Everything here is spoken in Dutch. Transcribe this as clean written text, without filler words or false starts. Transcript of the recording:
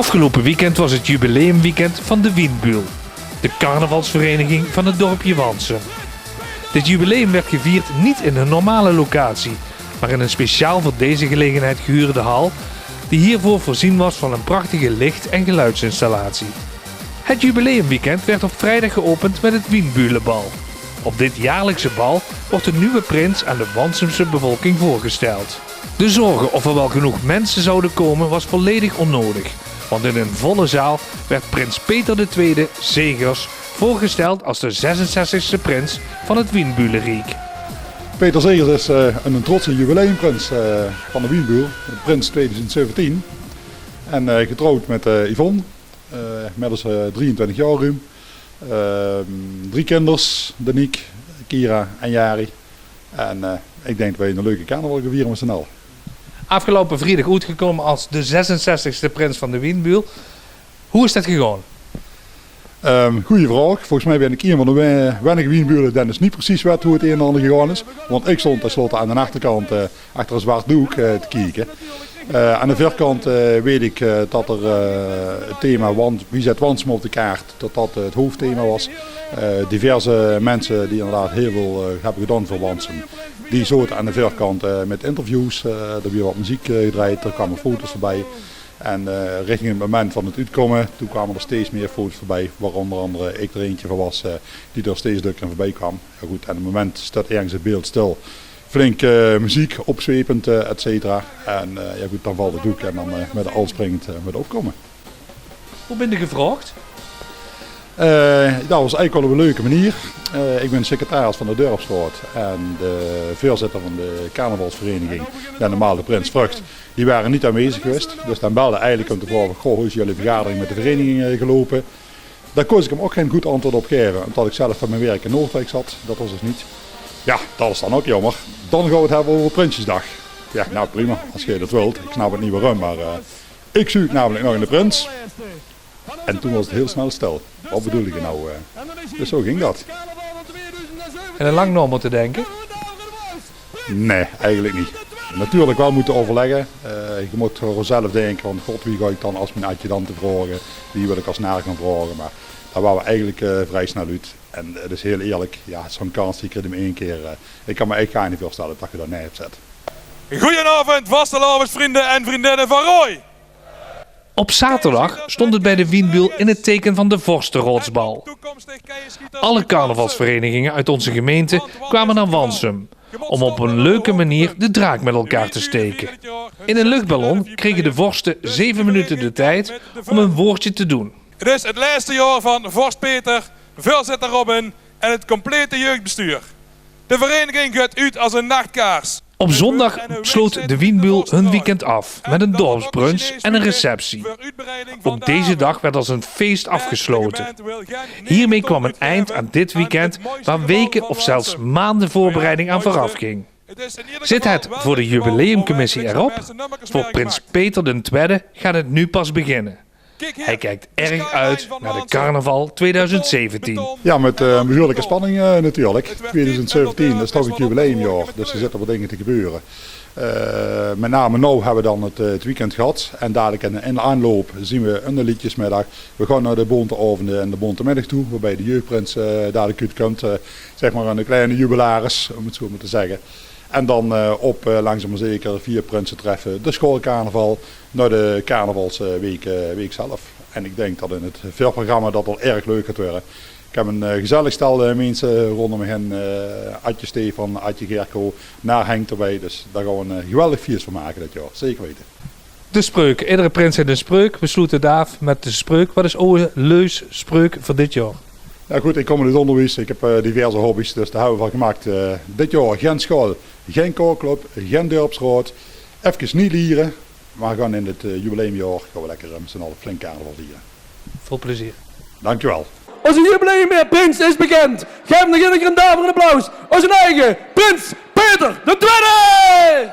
Afgelopen weekend was het jubileumweekend van de Wienbühl, de carnavalsvereniging van het dorpje Wansum. Dit jubileum werd gevierd niet in een normale locatie, maar in een speciaal voor deze gelegenheid gehuurde hal, die hiervoor voorzien was van een prachtige licht- en geluidsinstallatie. Het jubileumweekend werd op vrijdag geopend met het Wienbühlenbal. Op dit jaarlijkse bal wordt de nieuwe prins aan de Wansumse bevolking voorgesteld. De zorgen of er wel genoeg mensen zouden komen was volledig onnodig, want in een volle zaal werd prins Peter II Zegers voorgesteld als de 66e prins van het Wienbühlenrijk. Peter Zegers is een trotse jubileumprins van de Wienbühl, prins 2017. En getrouwd met Yvonne, inmiddels 23 jaar ruim. 3 kinders, Danique, Kira en Jari. En ik denk dat wij een leuke carnaval gaan vieren met z'n allen. Afgelopen vrijdag uitgekomen als de 66e prins van de Wienbühl. Hoe is dat gegaan? Goeie vraag. Volgens mij ben ik een van de weinige Wienbühlen die dus niet precies weet hoe het een en ander gegaan is. Want ik stond tenslotte aan de achterkant achter een zwart doek te kijken. Aan de voorkant weet ik dat er het thema Wie zet Wansum op de kaart, dat het hoofdthema was. Diverse mensen die inderdaad heel veel hebben gedaan voor Wansum. Die zaten aan de voorkant met interviews, er werd wat muziek gedraaid, er kwamen foto's voorbij. En richting het moment van het uitkomen, toen kwamen er steeds meer foto's voorbij, waar onder andere ik er eentje van was die er steeds drukker voorbij kwam. Ja, goed, en op het moment staat ergens het beeld stil. Flink muziek, opzwepend, et cetera. En ja, goed, dan valt het doek en dan met de al springend met opkomen. Hoe ben je gevraagd? Dat was eigenlijk wel op een leuke manier. Ik ben secretaris van de Dorpsraad en de voorzitter van de carnavalsvereniging, de normale Prins Vrucht, die waren niet aanwezig geweest. Dus dan belde eigenlijk om te vragen, goh, hoe is jullie vergadering met de vereniging gelopen? Daar kon ik hem ook geen goed antwoord op geven, omdat ik zelf van mijn werk in Noordwijk zat. Dat was dus niet. Ja, dat is dan ook jammer. Dan gaan we het hebben over Prinsjesdag. Ja, nou prima, als je dat wilt. Ik snap het niet waarom, maar ik zoek namelijk nog in de prins. En toen was het heel snel stil. Wat bedoel ik nou? Dus zo ging dat. En er lang na moeten denken? Nee, eigenlijk niet. Natuurlijk wel moeten overleggen. Je moet gewoon zelf denken van god, wie ga ik dan als mijn adjudant te vragen? Wie wil ik als naar gaan vragen? Maar daar waren we eigenlijk vrij snel uit. En het is heel eerlijk, ja, zo'n kans die krijg je hem 1 keer. Ik kan me echt niet voorstellen dat je daar nee hebt zet. Goedenavond, vastelavondsvrienden en vriendinnen van Rooi. Op zaterdag stond het bij de Wienbühl in het teken van de Vorstenrotsbal. Alle carnavalsverenigingen uit onze gemeente kwamen naar Wansum om op een leuke manier de draak met elkaar te steken. In een luchtballon kregen de vorsten 7 minuten de tijd om een woordje te doen. Het is het laatste jaar van vorst Peter, voorzitter Robin en het complete jeugdbestuur. De vereniging gaat uit als een nachtkaars. Op zondag sloot de Wienbühl hun weekend af met een dorpsbrunch en een receptie. Ook deze dag werd als een feest afgesloten. Hiermee kwam een eind aan dit weekend waar weken of zelfs maanden voorbereiding aan vooraf ging. Zit het voor de jubileumcommissie erop? Voor prins Peter II gaat het nu pas beginnen. Hij kijkt erg uit naar de carnaval 2017. Ja, met behoorlijke spanning natuurlijk. 2017 is toch het jubileumjaar, dus er zitten wat dingen te gebeuren. Met name nu hebben we dan het weekend gehad en dadelijk in de aanloop zien we een liedjesmiddag. We gaan naar de bonteavonden en de bontemiddag toe, waarbij de jeugdprins dadelijk uitkomt. Zeg maar een kleine jubilaris, om het zo maar te zeggen. En dan op langzaam maar zeker 4 prinsen treffen, de schoolcarnaval, naar de carnavalsweek zelf. En ik denk dat in het voorprogramma dat al erg leuk gaat worden. Ik heb een gezellig stel mensen rondom me heen, Adje Stefan, Adje Gerko, naar Henk erbij. Dus daar gaan we een geweldig feest van maken dit jaar, zeker weten. De spreuk, iedere prins heeft een spreuk. We sluiten het af met de spreuk. Wat is oude leus spreuk voor dit jaar? Ja goed, ik kom in het onderwijs, ik heb diverse hobby's, dus daar hebben we van gemaakt. Dit jaar geen school, geen koorclub, geen dorpsraad, even niet lieren. Maar we gaan in het jubileumjaar gaan we lekker met z'n allen flink carnaval vieren. Veel plezier. Dankjewel. Onze jubileumprins is bekend. Geef hem nog een daverend applaus. Onze eigen prins Peter II!